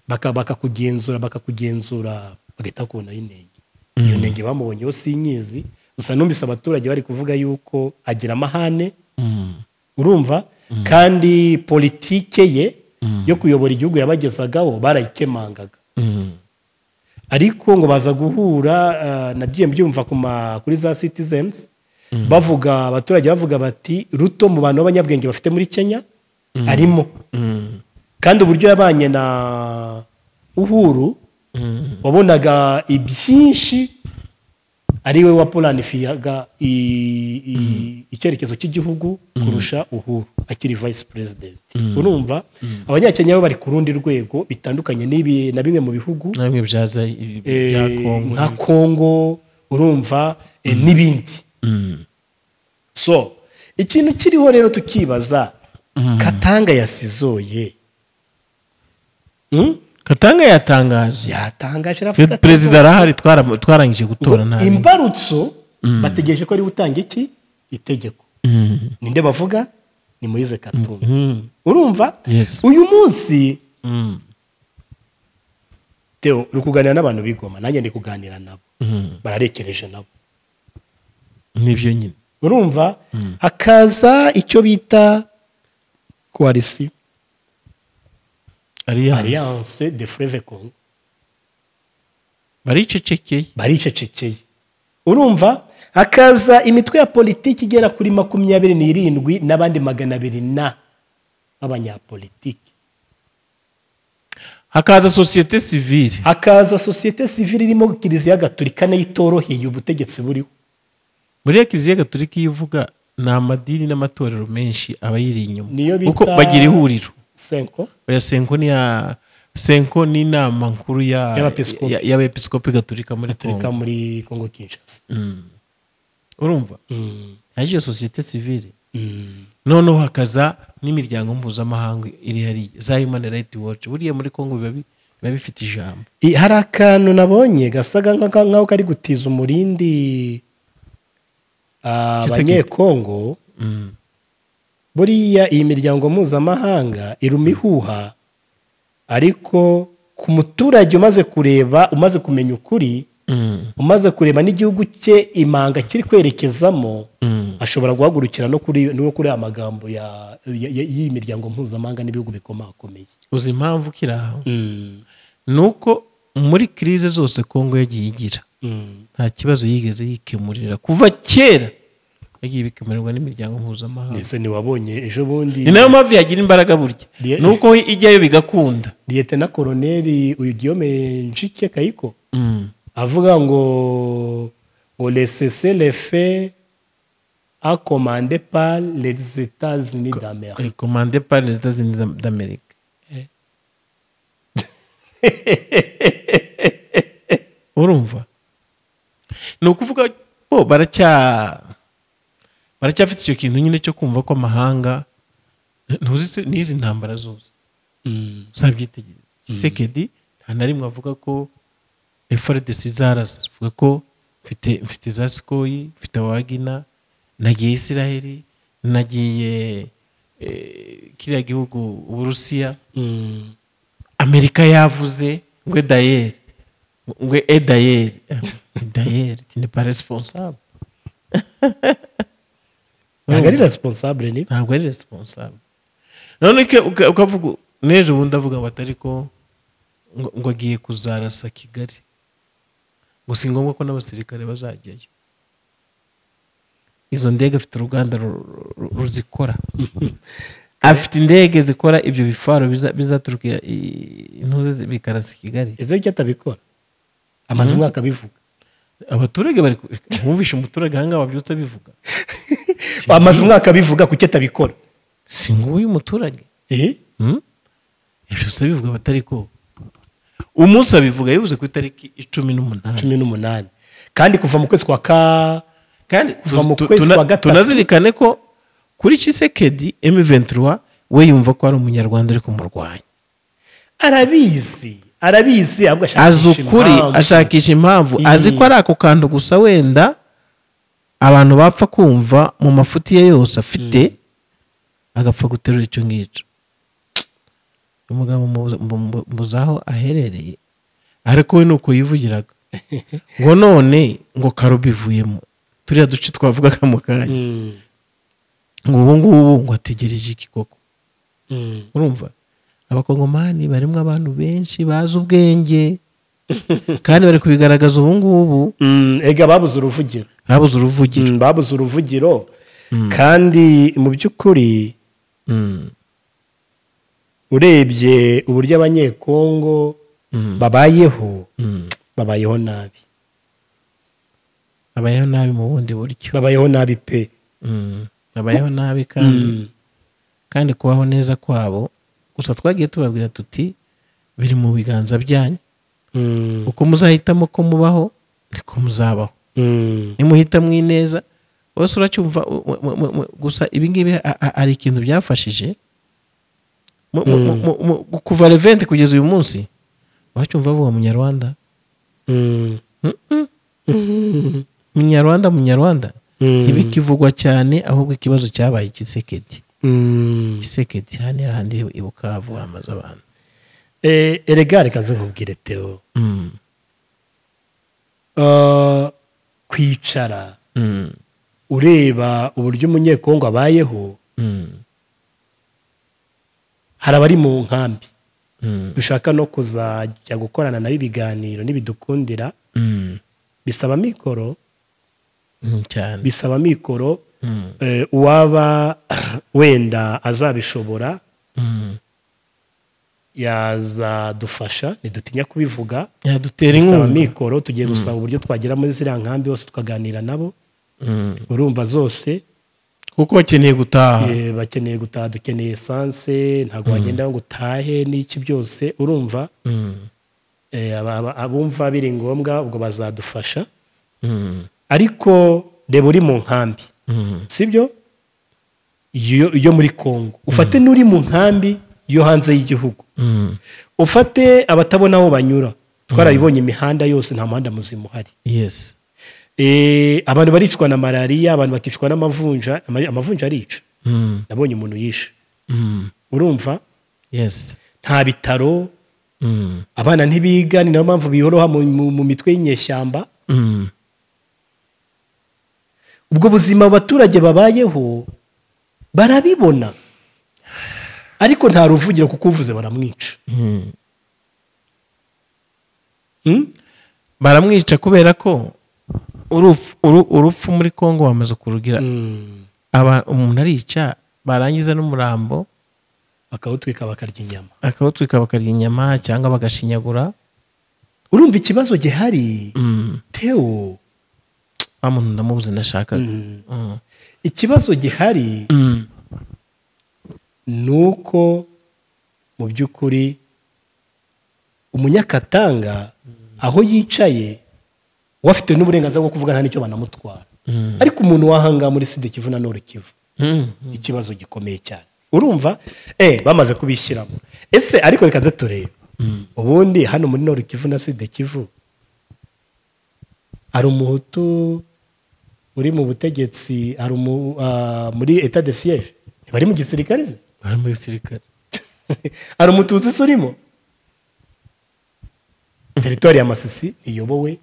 bakakugenzura bagahita kubonaho inenge iyo nenge bamubonyeho sinyizi gusa numvise abaturage bari kuvuga yuko agira amahane urumva kandi politike ye yo kuyobora igihugu yabagezagaho barayikemangaga ariko ngo baza guhura nagiye mbyumva kuri za Citizens bavuga abaturage bavuga bati Ruto mu bantu b'abanyabwenge bafite muri Kenya arimo kandi uburyo yabanye na Uhuru wabonaga ibyinshi ari we wapolanifiyaga icyerekezo cy'igihugu kurusha Uhuru akiri vice president urumva abanyakenya bo bari ku rundi rwego bitandukanye n'ibi na bimwe mu bihugu namwe byaza bya Kongo nka Kongo urumva n'ibindi so ikintu kiriho rero tukibaza Katanga yasizoye Katanga yatangaje aravuga perezida arahari twarangije gutora nabi imbarutso bategereje ko ari gutanga iki itegeko ninde bavuga ni Moise Katumbi urumva uyu munsi Theo uri kuganira n'abantu bigoma nanjye ndi kuganira nabo bararekereje nabo nibyo nyine urumva hakaza icyo bita coalition Alliance de Fleuve Congo baricecekeye urumva hakaza imitwe ya politiki igera kuri 27 n'abandi 200 b'abanyapolitiki hakaza societe civile irimo Kiliziya Gatolika nayo itoroheye ubutegetsi buriho muri Kiliziya Gatolika ivuga ni amadini n'amatorero menshi aba yiri inyuma kuko bagira ihuriro Senko ni inama nkuru y'abepiskopi Gatolika muri Kongo Kinshasa urumva yaje societe civile noneho hakaza n'imiryango mpuzamahanga iri hariya za Human Rights Watch buriya muri Kongo biba bifite ijambo hari akantu nabonye gasaga nk'aho kari gutiza umurindi abanyekongo buriya iyi miryango mpuzamahanga irumihuha ariko ku muturage umaze kumenya ukuri umaze kureba n'igihugu cye imanga kiri kwerekezamo ashobora guhagurukira no kuri amagambo y'iyi miryango mpuzamahanga n'ibihugu bikomakomeye uzi impamvu kiraho nuko muri krize zose Kongo yagiye igira nta kibazo yigeze yikemurira kuva kera yagiye bikemurirwa n'imiryango mpuzamahanga ndetse ntiwabonye ejo bundi ni nayo mpamvu yagira imbaraga burya nuko ijyayo bigakunda Lieutenant Colonel Guillaume Njike Kayiko avuga ngo les cessez-le-feu a commandé par les États-Unis d'Amérique commandé par les États-Unis d'Amérique urumva ni ukuvuga bo baracyafite icyo kintu nyine cyo kumva ko amahanga ntuzi n'izi ntambara zose uzabyitegereza Tshisekedi nta na rimwe avuga ko FARDC zarasa avuga ko mfite za Sikoyi mfite Wagner nagiye Israeli nagiye kiriya gihugu Uburusiya Amerika yavuze ngo d'ailleurs tu n'es pas responsable ntabwo ari responsable none ukavuga n'ejo bundi avuga ngo atari ko ngo agiye kuzarasa Kigali ngo si ngombwa ko n'abasirikare bazajyayo izo ndege afite uruganda ruzikora afite indege zikora ibyo bifaro bizaturuka intuze bikarasa Kigali ese icyo atabikora amaze umwaka bivuga abaturage bari kumvisha umuturage hanga babyutse bivuga amaze umwaka bivuga kuki atabikora si nguyu umuturage ibyo se bivuga batari ko umunsi abivuga bivuze ku itariki 18 18 kandi kuva mu kwezi kwa kandi kuva mu kwezi kwa gatatu tunazirikane ko kuri Tshisekedi M23 we yumva ko ari umunyarwanda ari kumurwanya arabizi ahubwo ashakisha impamvu azi ko ari ako kantu gusa wenda abantu bapfa kumva mu mafuti ye yose afite agapfa guterura icyo ngicyo umugabo muzaho aherereye ariko we nuko yivugiraga ngo none ngo Karuba ivuyemo turiya duce twavugaga mu kanya ngo ubu ngubu ngo ategereje iki koko urumva abakongomani barimo abantu benshi bazi ubwenge kandi bari kubigaragaza ubu ngubu ega babuze uruvugiro kandi mu by'ukuri urebye uburyo abanyekongo babayeho nabi mu bundi buryo babayeho nabi pe babayeho nabi kandi kubaho neza kwabo gusa twagiye tubabwira tuti biri mu biganza byanyu uko muzahitamo ko mubaho niko muzabaho nimuhitamo ineza bose uracyumva gusa ibingibi ari ikintu byafashije kuva Levente kugeza uyu munsi uracyumva avuga munyarwanda munyarwanda ntibikivugwa cyane ahubwo ikibazo cyabaye Tshisekedi hano ahandi i Bukavu hamaze abantu erega reka nze nkubwire Theo kwicara ureba uburyo umunyekongo abayeho hari abari mu nkambi dushaka no kuzajya gukorana nabo ibiganiro n'ibidukundira bisaba mikoro uwaba wenda azabishobora yazadufasha ntidutinya kubivuga yadutera bisaba inkunga mikoro tugiye gusaba uburyo twagera muri ziriya nkambi hose tukaganira nabo urumva zose kuko bakeneye gutaha bakeneye gutaha dukeneye esanse ntabwo wagenda ngo utahe n'iki byose urumva abumva biri ngombwa ubwo bazadufasha ariko reba uri mu nkambi sibyo iyo muri Kongo ufate n'uri mu nkambi yo hanze y'igihugu ufate abatabona aho banyura twarabibonye imihanda yose nta muhanda muzima uhari yes abantu baricwa na malariya abantu bakicwa n'amavunja arica nabonye umuntu yishe urumva yes nta bitaro abana ntibiga ni nayo mpamvu biyoroha mu mitwe y'inyeshyamba ubwo buzima abaturage babayeho barabibona ariko nta ruvugiro kuko uvuze baramwica baramwica kubera ko urupfu muri Kongo bamaze kurugira umuntu arica barangiza n'umurambo bakawutwika bakarya inyama cyangwa bagashinyagura urumva ikibazo gihari Theo muntu ndamubuze nashakaga ikibazo gihari nuko mu by'ukuri umunyakatanga aho yicaye wafite n'uburenganzira bwo kuvuga nta n'icyo banamutwara ariko umuntu wahanga muri Sud Kivu na Nord Kivu ikibazo gikomeye cyane urumva bamaze kubishyiramo ese ariko reka nze turebe ubundi hano muri Nord Kivu na Sud Kivu hari umuhutu uri mu butegetsi hari muri etat de siège ntibari mu gisirikare ze bari muri gisirikare hari umututsi urimo teritwari ya Masisi iyobowe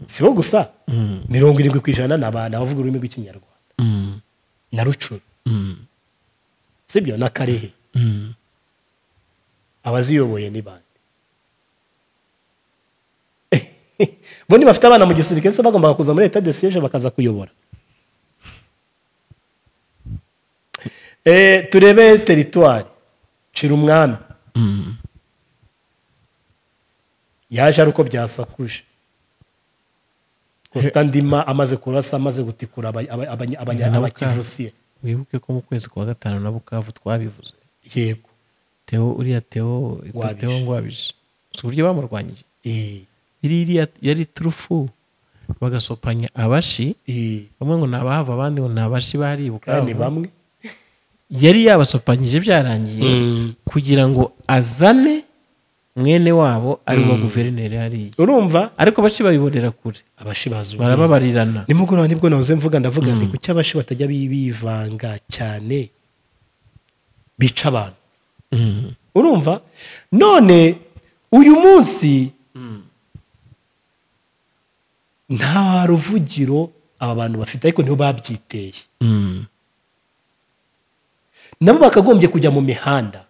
si bo gusa 70% ni abantu bavuga ururimi rw'ikinyarwanda na Rucuru sibyo na Karehe abaziyoboye ni bande bo bafite abana mu gisirikare se bagomba kuza muri etat de siège bakaza kuyobora turebe teritwari Cirumwami yaje ari uko byasakuje Kostandima amaze kurasa amaze gutikura abakivusiye wibuke ko mu kwezi kwa gatanu na Bukavu twabivuze yego Theo uriya Theo Ngwabije. Theo Ngwabije si uburyo bamurwanyije iriya yari turufu bagasopanya abashi bamwe ngo nabahava abandi ngo nabashi baribuka kandi bamwe yari yabasopanyije byarangiye kugira ngo azane mwene wabo ari wa guverineri hariya urumva ariko abashi babibonera kure abashi bazuye barababarirana nimugoroba nibwo nahoze mvuga ndavuga nti kuki abashi batajya bivanga cyane bica abantu urumva none uyu munsi nta ruvugiro aba bantu bafite ariko niho babyiteye nabo bakagombye kujya mu mihanda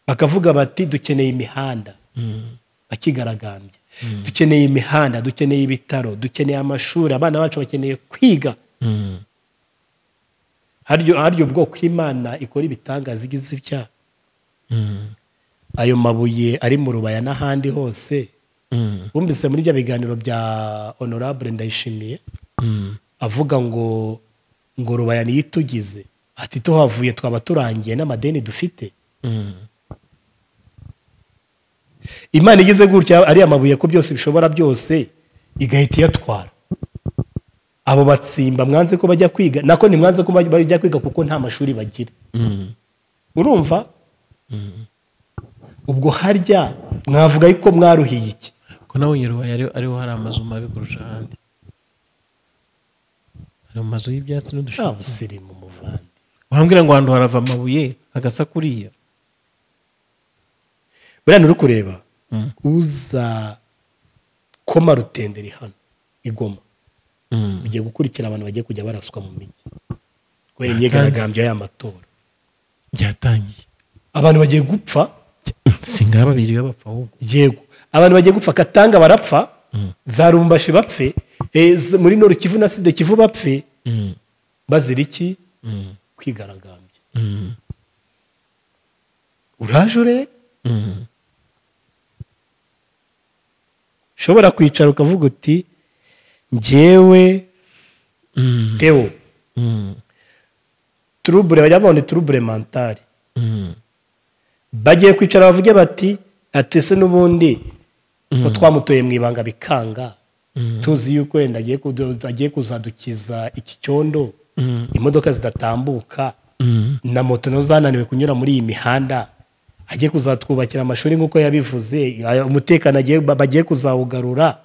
bakavuga bati dukeneye imihanda bakigaragambya dukeneye imihanda dukeneye ibitaro dukeneye amashuri abana bacu bakeneye kwiga haryo bwoko imana ikora ibitangaza igize itya ayo mabuye ari mu rubaya n'ahandi hose bumvise muri bya biganiro bya honorable Ndayishimiye avuga ngo rubaya niyo itugize ati tuhavuye twaba turangiye n'amadeni dufite imana igize gutya ariya mabuye ko byose bishobora byose igahita iyatwara abo batsimba mwanze ko bajya kwiga nako ni mwanze ko bajya kwiga kuko nta mashuri bagira urumva ubwo harya mwavuga yuko mwaruhiye iki ko nabonye rubaya ariho hari amazu mabi kurusha ahandi hari amazu y'ibyatsi n'udushaka nta busirimu muvandi wambwira ngo ahantu harava amabuye agasa kuriya buriya nturi kureba uza koma rutenderi hano igoma ugiye gukurikira abantu bagiye kujya baraswa mu mijyi kubera imyigaragambyo y'amatora byatangiye abantu bagiye gupfa si ngaba babiri bapfa ahubwo yego abantu bagiye gupfa Katanga barapfa za Rumbashi bapfe muri Nord Kivu na Sud Kivu bapfe bazira iki kwigaragambya uraje rero ushobora kwicara ukavuga uti njyewe Theo trouble bajya babona trouble mentale bagiye kwicara bavuge bati atese n'ubundi ko twamutoye mu ibanga bikanga tuzi yuko wenda agiye kuzadukiza iki cyondo imodoka zidatambuka na moto nazo zananiwe kunyura muri iyi mihanda agiye kuzatwubakira amashuri nk'uko yabivuze umutekano bagiye kuzawugarura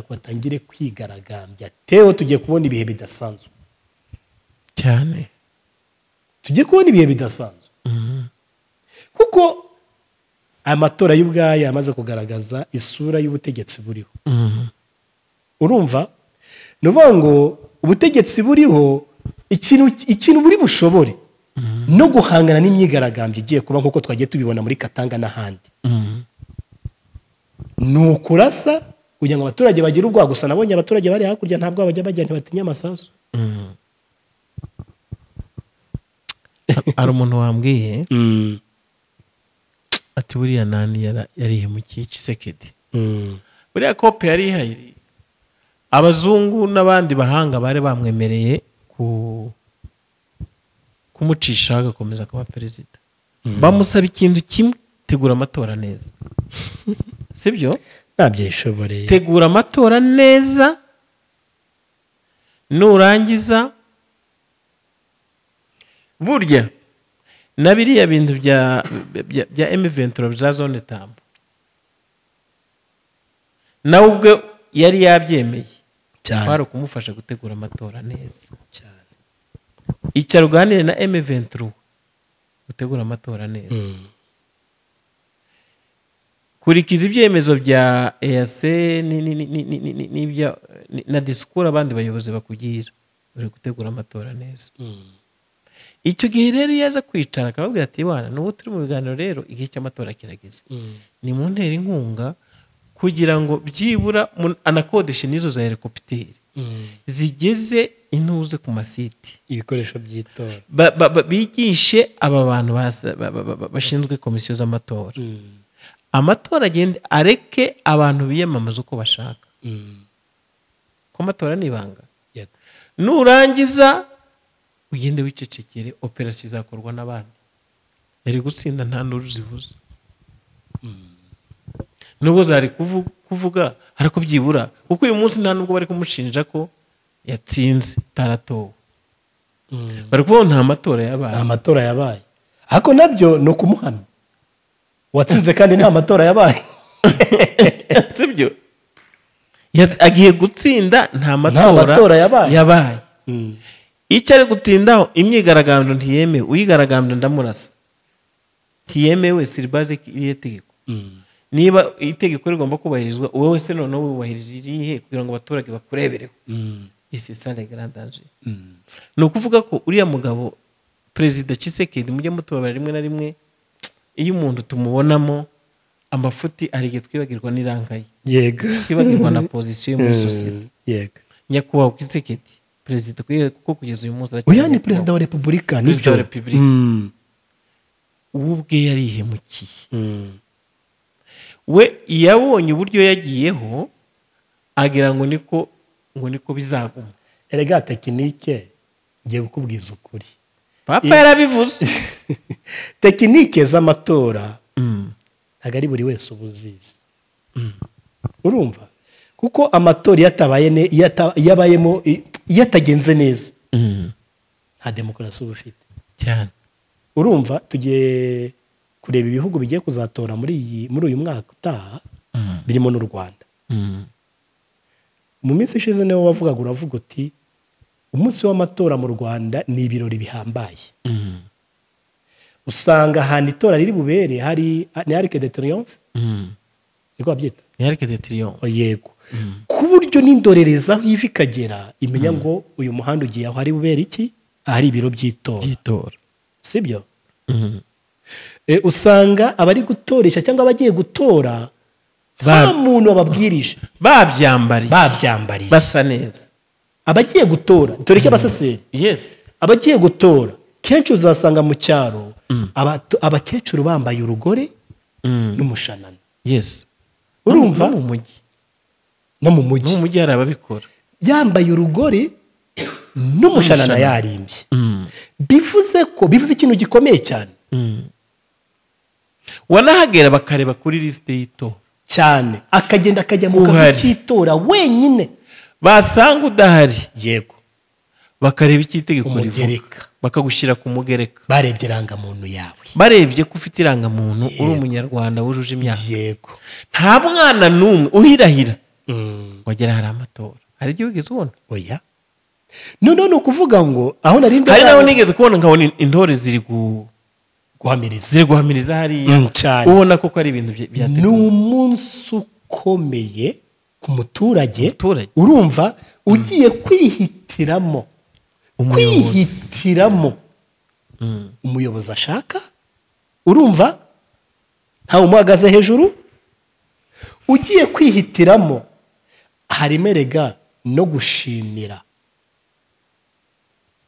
batangire kwigaragambya Theo tugiye kubona ibihe bidasanzwe cyane tugiye kubona ibihe bidasanzwe kuko amatora y'ubwayo yamaze kugaragaza isura y'ubutegetsi buriho urumva ni ukuvuga ngo ubutegetsi buriho ikintu buri bushobore no guhangana n'imyigaragambyo igiye kuba nk'uko twagiye tubibona muri Katanga n'ahandi ni ukurasa kugira ngo abaturage bagire ubwoba gusa nabonye abaturage bari hakurya ntabwo bajya bajya ntibatinya amasasu hari umuntu wambwiye ati buriya nani yarihemukiye Tshisekedi buriya kope yari ihari abazungu n'abandi bahanga bari bamwemereye kumucisha agakomeza kuba perezida bamusaba ikintu kimwe tegura amatora neza sibyo ntabyishoboreye tegura amatora neza nurangiza burya na biriya bintu bya M23 bya zone tambo nawe ubwe yari yabyemeye cyane kumufasha gutegura amatora neza cyane icyo ruganire na M23 gutegura amatora neza kurikiza ibyemezo bya EAC na disikuru abandi bayobozi bakugira uri gutegura amatora neza icyo gihe rero yaza kwicara akababwira ati bana n'ubu turi mu biganiro rero igihe cy'amatora kirageze ni mu ntera inkunga kugira ngo byibura anakodeshe n'izo za helikopiteri zigeze intuze ku masiti ibikoresho by'itora bigishe aba bantu bashinzwe komisiyo z'amatora amatora agende areke abantu biyamamaza uko bashaka ko amatora ni ibanga nurangiza ugende wicecekere operasiyo izakorwa n'abandi yari gutsinda nta nduru zivuze nubwo zari kuvuga ariko byibura kuko uyu munsi nta nubwo bari kumushinja ko yatsinze taratowe bari kuvuga nta matora yabaye nta matora yabaye ariko nabyo ni ukumuhamya watsinze kandi nta matora yabaye sibyo agiye gutsinda nta matora yabaye icyo ari gutindaho imyigaragambyo ntiyemewe uyigaragambyo ndamurasa ntiyemewe siribaze iriya tegeko niba itegeko rigomba kubahirizwa wowe se noneho wubahirije irihe kugira ngo abaturage bakurebereho isi sale grand danger ni ukuvuga ko uriya mugabo perezida Tshisekedi mujye mutubabara rimwe na rimwe iyo umuntu tumubonamo amafuti ari igihe twibagirwa n'irangaye yego twibagirwa na pozisiyo muri sosiyete yego nyakubahwa Tshisekedi perezida kuko kugeza uyu munsi oya ni perezida wa repubulika perezida wa repubulika ubu ubwe yarihemukiye we yabonye uburyo yagiyeho agira ngo niko bizaguma erega tekinike ngiye kukubwiza ukuri papa yarabivuze tekinike z'amatora ntabwo ari buri wese uba uzizi urumva kuko amatora iyo abayemo iyo atagenze neza nta demokarasi uba ufite cyane urumva tugiye kureba ibihugu bigiye kuzatora muri uyu mwaka utaha birimo n'u Rwanda mu minsi ishize niwo wavugaga uravuga uti umunsi w'amatora mu Rwanda ni ibirori bihambaye usanga ahantu itora riri bubere hari ni Arc de Triomphe niko babyita ni Arc de Triomphe yego ku buryo n'indorereza aho iva ikagera imenya ngo uyu muhanda ugiye aho hari bubere iki ahari ibiro by'itora sibyo usanga abari gutoresha cyangwa abagiye gutora nta muntu wababwirije babyambariye basa neza abagiye gutora dore ko abasaseri abagiye gutora kenshi uzasanga mu cyaro abakecuru bambaye urugore n'umushanana urumva no mu mujyi hari ababikora yambaye urugore n'umushanana yarimbye bivuze ikintu gikomeye cyane wanahagera bakareba kuri lisite y'itora cyane akagenda akajya mu kazu k'itora wenyine basanga udahari yego bakareba icy'itegeko rivuga bakagushyira ku mugereka barebye irangamuntu yawe barebye ko ufite irangamuntu uri umunyarwanda wujuje imyaka yego nta mwana n'umwe uhirahira wagera hari amatora hari igihe wigeze ubona oya none ni ukuvuga ngo aho narinde hari nawe nigeze kubona nkabona intore ziri guhamiriza hariya ubona ko ari ibintu byateguwe ni umunsi ukomeye ku muturage urumva ugiye kwihitiramo umuyobozi ashaka urumva ntawe umuhagaze hejuru ugiye kwihitiramo harimo erega no gushimira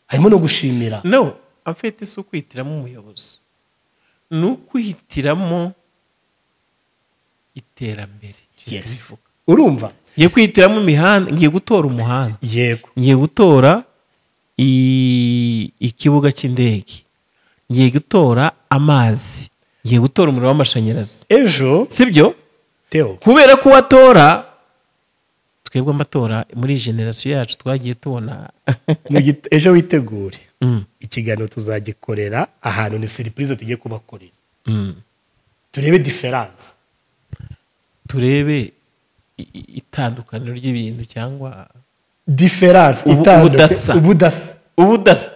harimo no gushimira no afite isi ukwihitiramo umuyobozi ni ukwihitiramo iterambere urumva ngiye kwihitiramo imihanda ngiye gutora umuhanda yego ngiye gutora ikibuga cy'indege ngiye gutora amazi ngiye gutora umuriro w'amashanyarazi ejo sibyo kubera ko watora twebwe amatora muri generasiyo yacu twagiye tubona ejo witegure ikiganiro tuzagikorera ahantu ni surprise tugiye kubakorera turebe diferanse turebe itandukaniro ry'ibintu cyangwa diferanse ubudasa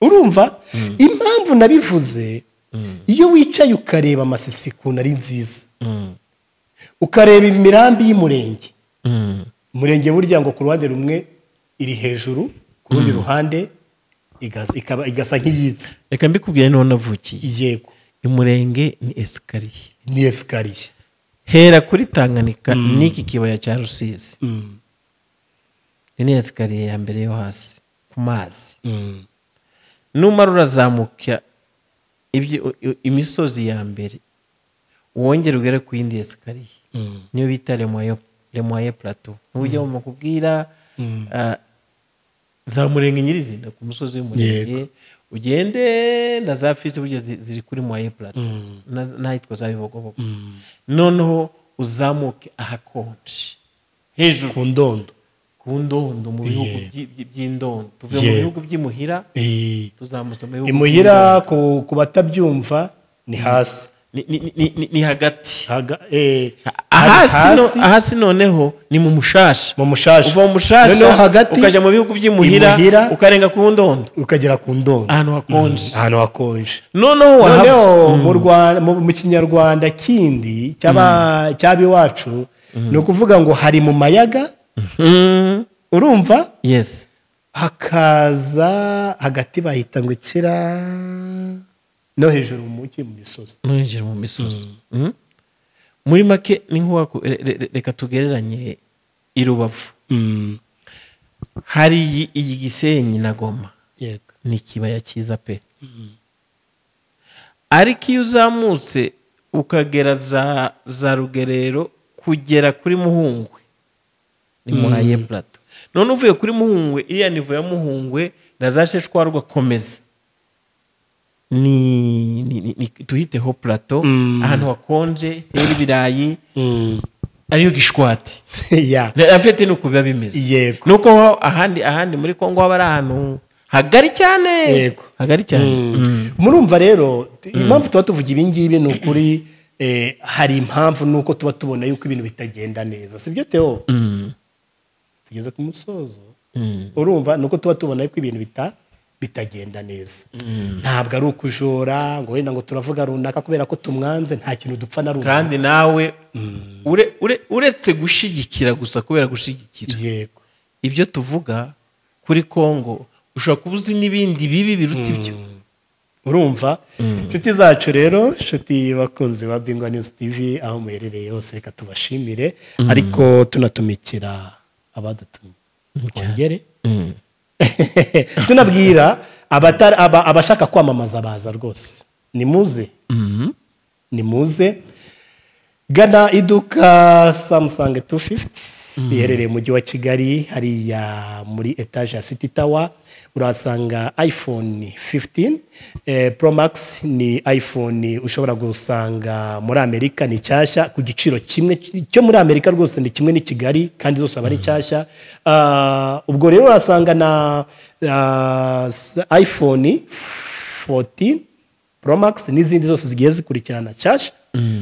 urumva impamvu nabivuze iyo wicaye ukareba amasisiku ari nziza ukareba imirambi y'umurenge umurenge burya ngo ku ruhande rumwe iri hejuru ku rundi ruhande igasa nk'iyitse reka mbikubwire niho navukiye yego umurenge ni esikariye hera kuri Tanganyika n'iki kibaya cya Rusizi ni esikariye ya mbere yo hasi ku mazi numara urazamuka imisozi ya mbere wongera ugere ku yindi esikariye niyo bita lemoye plateau n'uburyo bakubwira za murenge nyirizina ku musozi w'umurenge ugende na za fizi burya ziri kuri moye plato n'ahitwa za bibogobogo noneho uzamuke ahakonje hejuru ku ndondo mu bihugu by'indondo tuvuye mu bihugu by'imuhira tuzamutse mu bihugu imuhira ku batabyumva ni hasi ni hagati ahasi noneho ni mu mushasha uva mu mushasha ukajya mu bihugu by'imuhira ukarenga ku ndondo ukagera ku ndondo ahantu hakonje noneho mu kinyarwanda kindi cyaba iwacu ni ukuvuga ngo hari mu mayaga urumva yes hakaza hagati bahita ngo ikira no hejuru mu misozi muri make ni nk'uwako reka tugereranye i Rubavu hari iyi Gisenyi na Goma ni ikibaya cyiza pe ariko iyo uzamutse ukagera za Rugerero kugera kuri Muhungwe ni Moye plateau none uvuye kuri Muhungwe iriya nivo ya Muhungwe na za Sheshwa rugakomeza ni tuhiteho plateau ahantu hakonje hera ibirayi ariyo Gishwati afite nuko biba bimeze nuko ahandi muri Kongo haba ari ahantu hagari cyane murumva rero impamvu tuba tuvuga ibi ngibi ni ukuri hari impamvu nuko tuba tubona yuko ibintu bitagenda neza sibyo Theo tugeze ku musozo urumva nuko tuba tubona yuko ibintu bitagenda neza ntabwo ari ukujora ngo wenda ngo turavuga runaka kubera ko tumwanze nta kintu dupfa na runaka kandi nawe uretse gushigikira gusa kubera gushigikira yego ibyo tuvuga kuri Kongo ushobora kuba uzi n'ibindi bibi biruta ibyo urumva inshuti zacu rero inshuti bakunzi ba Bingwa News TV aho muherereye hose reka tubashimire ariko tunatumikira abadutumye kongere tunabwira abashaka kwamamaza baza rwose ni muze gana iduka Samsung 250 riherereye mu mujyi wa Kigali hariya muri etage ya City Tower urasanga iPhone 15 Pro Max ni iPhone ushobora gusanga muri Amerika ni cyashya ku giciro kimwe cyo muri Amerika rwose ni kimwe ni Kigali kandi zose aba ari cyashya ubwo rero urasanga na iPhone 14 Pro Max n'izindi zose zigiye zikurikirana cyashya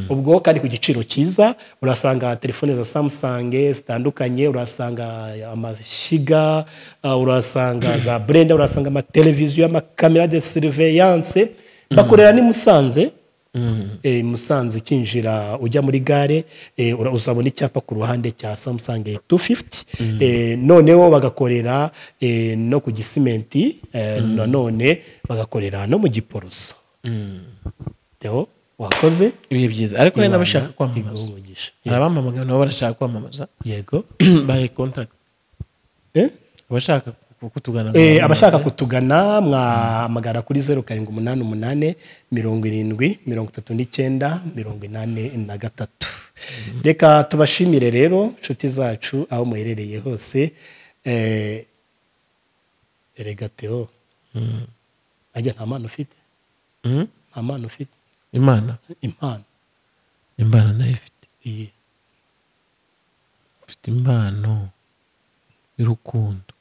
ubwo kandi ku giciro cyiza urasanga telefone za Samsung zitandukanye urasanga amashyiga urasanga za blender urasanga amateleviziyo y'amakamera de surveillance bakorera ni Musanze Musanze ukinjira ujya muri gare uzabona icyapa ku ruhande cya Samsung 250 noneho bagakorera no ku Gisimenti none bagakorera no mu Giporoso Theo wakoze ibihe byiza ariko hari n'abashaka kwamamaza abamamaga nabo barashaka kwamamaza yego bahe contact abashaka kutugana abashaka kutugana mwamagara kuri 0788 70 39 83 reka tubashimire rero inshuti zacu aho muherereye hose erega Theo ajya nta mpano ufite nta mpano ufite impano nayo ifite mfite impano y'urukundo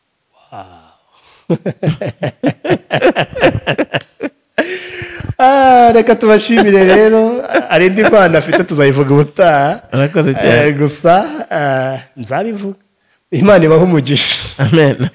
reka tubashimire rero ari indi mpano afite tuzayivuga ubutaha arakoze cyane gusa nzabivuga Imana ibahe umugisha amen